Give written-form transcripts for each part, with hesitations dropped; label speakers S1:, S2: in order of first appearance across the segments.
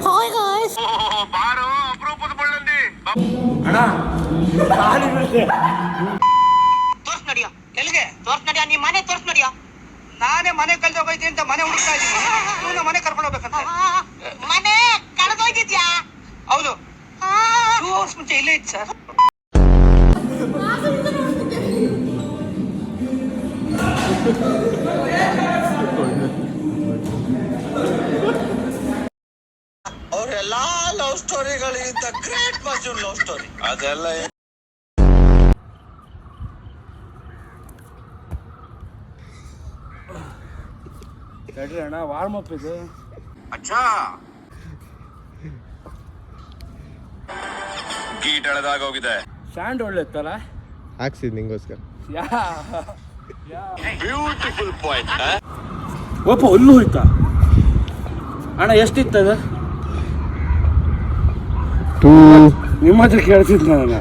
S1: Hi guys.
S2: ಬಾರೋ ಅಪರೂಪದ ಬಳ್ಳಂದಿ
S3: ಅಣ್ಣ
S4: ತೋರ್ಸ್ ನಡಿಯ ಎಲ್ಲಿಗೆ ತೋರ್ಸ್ ನಡಿಯ ನೀ ಮನೆ ತೋರ್ಸ್ ನಡಿಯ ನಾನೇ ಮನೆ ಕಳ್ದೋಗೈತಿ ಅಂತ ಮನೆ ಹುಡುಕ್ತಾ ಇದ್ದೀನಿ ಇವನ ಮನೆ ಕರ್ಕೊಂಡು ಹೋಗ್ಬೇಕಂತ ಮನೆ ಕಳೆದೋಗಿದ್ಯಾ ಹೌದು 2 hours ಮುಂಚೆ ಇಲ್ಲೇ ಇತ್ತು ಸರ್
S2: ಅವರೆಲ್ಲಾ love ಸ್ಟೋರಿಗಳಿಗಿಂತ great majeure love story ಅದೆಲ್ಲ
S3: ತಡ್ರಿ ಅಣ್ಣ ವಾರ್ಮ್ ಅಪ್ ಇದು.
S2: ಅಚ್ಚಾ ಗೀಟ್ ಎಳೆದಾಗ ಹೋಗಿದೆ.
S3: ಸ್ಟ್ಯಾಂಡ್ ಒಳ್ಳೆ ಇತ್ತಲ್ಲ
S5: ಹಾಕ್ಸಿದ್ ನಿಂಗೋಸ್ಕರ.
S2: Beautiful point.
S3: ಒಪ್ಪ ಹುಲ್ಲು ಹೋಯ್ತಾ ಅಣ್ಣ? ಎಷ್ಟಿತ್ತದ?
S5: 2
S3: ನಿಮ್ಮ ಹತ್ರ ಕೇಳ್ತಿದ್ ನಾನು.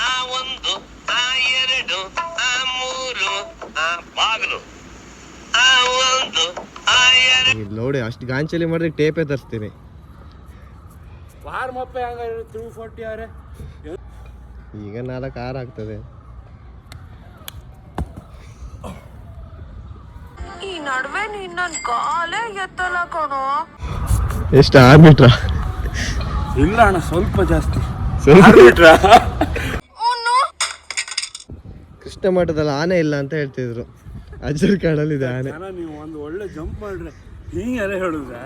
S2: ಆ ಒಂದು ಆ ಎರಡು ಆ ಮೂರು ಆ ಬಾಗಿಲು ಆ ಒಂದು ಆ ಎರಡು
S5: ನೋಡಿ ಅಷ್ಟು ಗಾಂಚಲಿ ಮಾಡಿದ್ರೆ ಟೇಪೇ ತರಿಸ್ತೀನಿ.
S3: ವಾರ್ಮ್ ಅಪ್ ಹೆಂಗ 240 ಅವರೇ
S5: ಈಗ 4 ಆರ್ ಆಗ್ತದೆ.
S1: ಈ ನಡುವೆ ನೀನ್ ನನ್ ಕಾಲೇ ಎತ್ತಲ್ಲ ಕಣೋ.
S5: ಎಷ್ಟು 6 ಮೀಟ್ರಾ?
S3: ಇಲ್ಲ ಅಣ್ಣ ಸ್ವಲ್ಪ ಜಾಸ್ತಿ.
S5: 6 ಮೀಟ್ರಾ? ಕೃಷ್ಣ ಮಠದಲ್ಲಿ ಆನೆ ಇಲ್ಲ ಅಂತ ಹೇಳ್ತಿದ್ರು. ಅಜ್ಜರ ಕಾಡಲ್ಲಿದೆ ಆನೆ.
S3: ನೀವು ಒಂದು ಒಳ್ಳೆ ಜಂಪ್ ಮಾಡ್ರೆ ಹಿಂಗೆಲ್ಲ ಹೇಳಿದ್ರೆ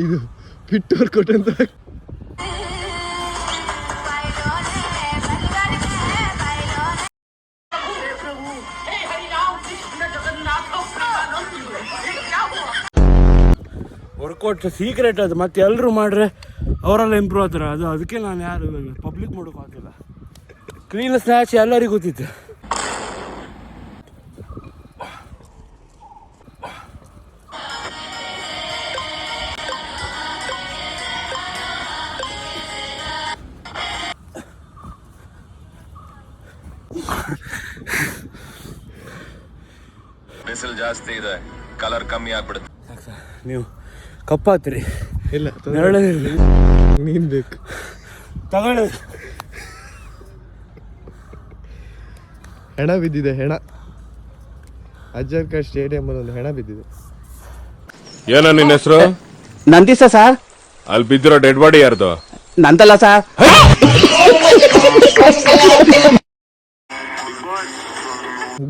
S5: ಇದು ಪಿಟ್ಟೋರ್ ಕೊಟ್ಟಂತ.
S3: ವರ್ಕೌಟ್ ಸೀಕ್ರೆಟ್ ಅದು, ಮತ್ತೆ ಎಲ್ಲರೂ ಮಾಡ್ರೆ ಅವರೆಲ್ಲ ಇಂಪ್ರೂವ್ ಆಗ್ತಾರೆ. ಅದಕ್ಕೆ ನಾನು ಯಾರು ಪಬ್ಲಿಕ್ ಮಾಡೋಕೆ ಆಗಿಲ್ಲ. ಕ್ಲೀನ್ ಸ್ನ್ಯಾಚ್ ಎಲ್ಲರಿಗೂ ಗೊತ್ತಿತ್ತು.
S2: ಬಿಸಿಲು ಜಾಸ್ತಿ ಇದೆ, ಕಲರ್ ಕಮ್ಮಿ ಆಗ್ಬಿಡುತ್ತೆ.
S3: ನೀವು ಕಪ್ಪಾತ್ರಿ.
S5: ಇಲ್ಲ
S3: ನೆರಳಿರಲಿ.
S5: ನೀನ್ ಬೇಕು
S3: ತಗೊಳ್ಳಿ.
S5: ಹೆಣ ಬಿದ್ದಿದೆ, ಹೆಣ. ಅಜ್ಜರ್ಕರ್ ಸ್ಟೇಡಿಯಂ ಅಲ್ಲಿ ಒಂದು ಹೆಣ ಬಿದ್ದಿದೆ.
S6: ಏನೋ ನಿನ್ನ ಹೆಸರು?
S7: ನಂದಿಸ ಸರ್.
S6: ಅಲ್ಲಿ ಬಿದ್ದಿರೋ ಡೆಡ್ ಬಾಡಿ ಯಾರ್ದು?
S7: ನಂದಲ್ಲ ಸರ್.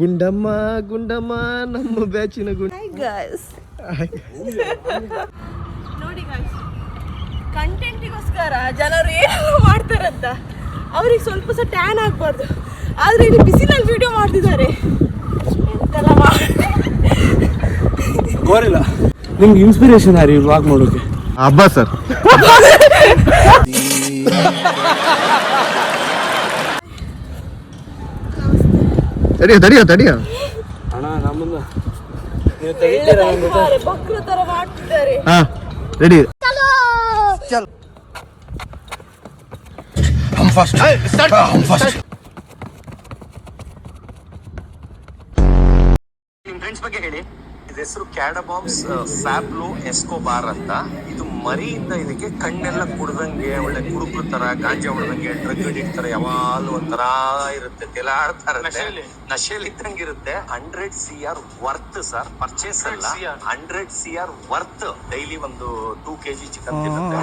S5: ಗುಂಡಮ್ಮ ಗುಂಡಮ್ಮ ನಮ್ಮ ಬ್ಯಾಚಿನ ಗುಂಡ.
S1: ನೋಡಿ ಗಾಯ್ಸ್, ಕಂಟೆಂಟಿಗೋಸ್ಕರ ಜನರು ಏನು ಮಾಡ್ತಾರಂತ ಅವ್ರಿಗೆ ಸ್ವಲ್ಪ ಸಹ ಟ್ಯಾನ್ ಆಗ್ಬಾರ್ದು, ಆದ್ರೆ ಇಲ್ಲಿ ಬಿಸಿಲಲ್ಲಿ ವಿಡಿಯೋ ಮಾಡ್ತಿದ್ದಾರೆ. ಎಂತೆಲ್ಲ
S3: ಗೋರಿಲ್ಲ. ನಿಮ್ಗೆ ಇನ್ಸ್ಪಿರೇಷನ್ ಯಾರು ವ್ಲಾಗ್ ಮಾಡೋಕೆ?
S5: ಹಬ್ಬ ಸರ್. ತಡಿಯ
S3: ಅಣ್ಣ ನಮ್ಮನ್ನ
S1: ಮಕ್ಕಳು ತರ ಮಾಡ್ತಿದ್ದಾರೆ.
S5: ಹಾ ರೆಡಿ.
S2: ನಿಮ್ ಫ್ರೆಂಡ್ಸ್ ಬಗ್ಗೆ ಹೇಳಿ. ಇದ್ರ ಹೆಸರು ಕ್ಯಾಡಬಾಮ್ಸ್ ಫ್ಯಾಬ್ಲೋ ಎಸ್ಕೋಬಾರ್ ಅಂತ. ಇದು ಮರಿಯಿಂದ ಇದಕ್ಕೆ ಕಣ್ಣೆಲ್ಲ ಕುಡ್ದಂಗೆ, ಒಳ್ಳೆ ಕುಡುಕ್ರು ತರ, ಗಾಂಜಾ ಹೊಡೆದಂಗೆ, ಡ್ರಗ್ ಅಡಿಕ್ಟ್ ತರ ಯಾವಾಗಲೂ ಒಂಥರ ಇರುತ್ತೆ, ತೆಲಾಡ್ತಾ ಇರುತ್ತೆ, ನಶೆಯಲ್ಲಿ ಇದ್ದಂಗೆ ಇರುತ್ತೆ. 100 CR ವರ್ತ್ ಸರ್, ಪರ್ಚೇಸ್ ಅಲ್ಲ, 100 CR ವರ್ತ್. ಡೈಲಿ ಒಂದು 2 kg ಚಿಕನ್ ತಿನ್ನುತ್ತೆ.